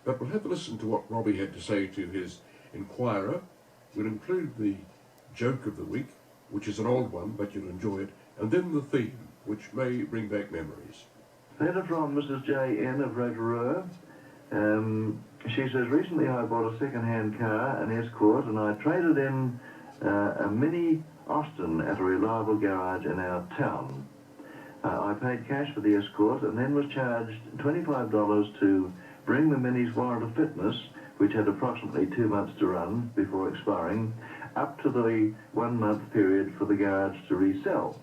But we'll have a listen to what Robbie had to say to his inquirer. We'll include the joke of the week, which is an old one, but you'll enjoy it, and then the theme, which may bring back memories. Letter from Mrs. J.N. of Rotorua. She says, recently I bought a second-hand car, an Escort, and I traded in a Mini Austin at a reliable garage in our town. I paid cash for the Escort and then was charged $25 to bring the Mini's warrant of fitness, which had approximately 2 months to run before expiring, up to the 1 month period for the garage to resell.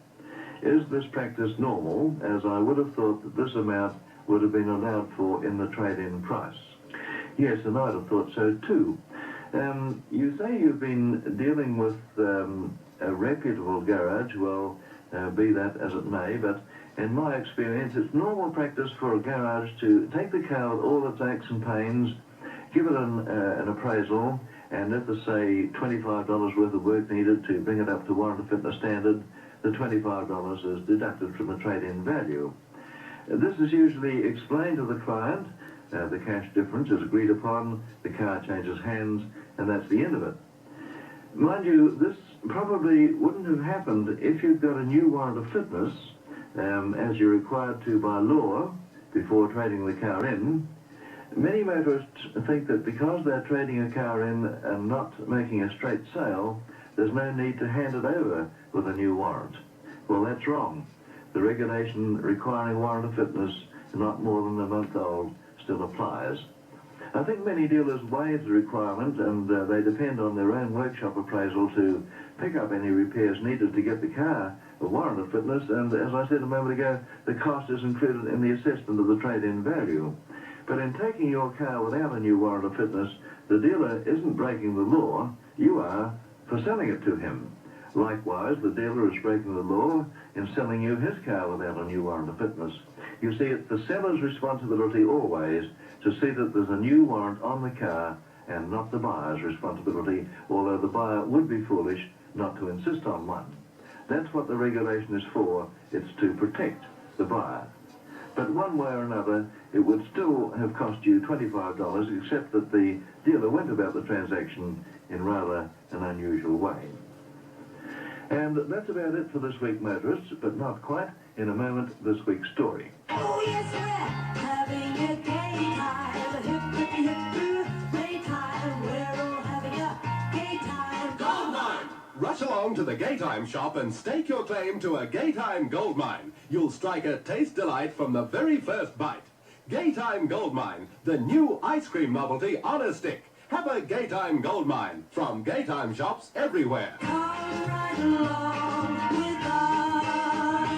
Is this practice normal, as I would have thought that this amount would have been allowed for in the trade-in price? Yes, and I'd have thought so too. You say you've been dealing with a reputable garage. Well, be that as it may, but in my experience it's normal practice for a garage to take the car with all its aches and pains, give it an appraisal, and if there's, say, $25 worth of work needed to bring it up to warrant of fitness standard, the $25 is deducted from the trade-in value. This is usually explained to the client. The cash difference is agreed upon, the car changes hands, and that's the end of it. Mind you, this probably wouldn't have happened if you'd got a new warrant of fitness, as you're required to by law before trading the car in. Many motorists think that because they're trading a car in and not making a straight sale, there's no need to hand it over with a new warrant. Well, that's wrong. The regulation requiring warrant of fitness not more than a month old still applies. I think many dealers waive the requirement and they depend on their own workshop appraisal to pick up any repairs needed to get the car a warrant of fitness, and as I said a moment ago, the cost is included in the assessment of the trade-in value. But in taking your car without a new warrant of fitness, the dealer isn't breaking the law, you are for selling it to him. Likewise, the dealer is breaking the law in selling you his car without a new warrant of fitness. You see, it's the seller's responsibility always to see that there's a new warrant on the car and not the buyer's responsibility, although the buyer would be foolish not to insist on one. That's what the regulation is for. It's to protect the buyer. But one way or another, it would still have cost you $25, except that the dealer went about the transaction in rather an unusual way. And that's about it for this week, motorists, but not quite. In a moment, this week's story. Oh yes, we're having a gay time, a hip, gay time, we're all having a gay time. Gold mine! Rush along to the Gaytime shop and stake your claim to a Gaytime gold mine. You'll strike a taste delight from the very first bite. Gaytime Gold Mine, the new ice cream novelty on a stick. Have a Gaytime Gold Mine from Gaytime shops everywhere. Come right along with us.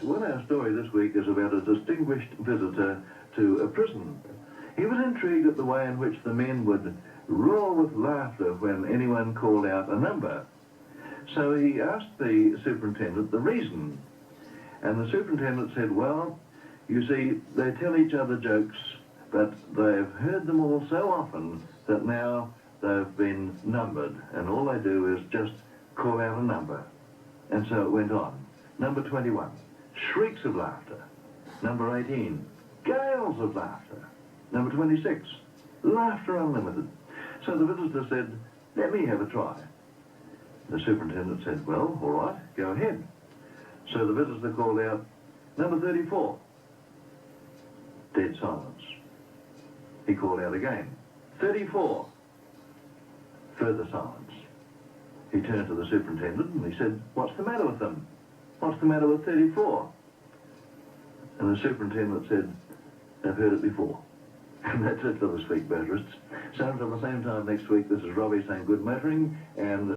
Well, our story this week is about a distinguished visitor to a prison. He was intrigued at the way in which the men would roar with laughter when anyone called out a number. So he asked the superintendent the reason. And the superintendent said, well, you see, they tell each other jokes, but they've heard them all so often that now they've been numbered, and all they do is just call out a number. And so it went on. Number 21, shrieks of laughter. Number 18, gales of laughter. Number 26, laughter unlimited. So the visitor said, let me have a try. The superintendent said, well, all right, go ahead. So the visitor called out, number 34. Dead silence. He called out again, 34. Further silence. He turned to the superintendent and he said, what's the matter with them? What's the matter with 34? And the superintendent said, I've heard it before. And that's it for this week, motorists. So until the same time next week, this is Robbie saying good motoring, and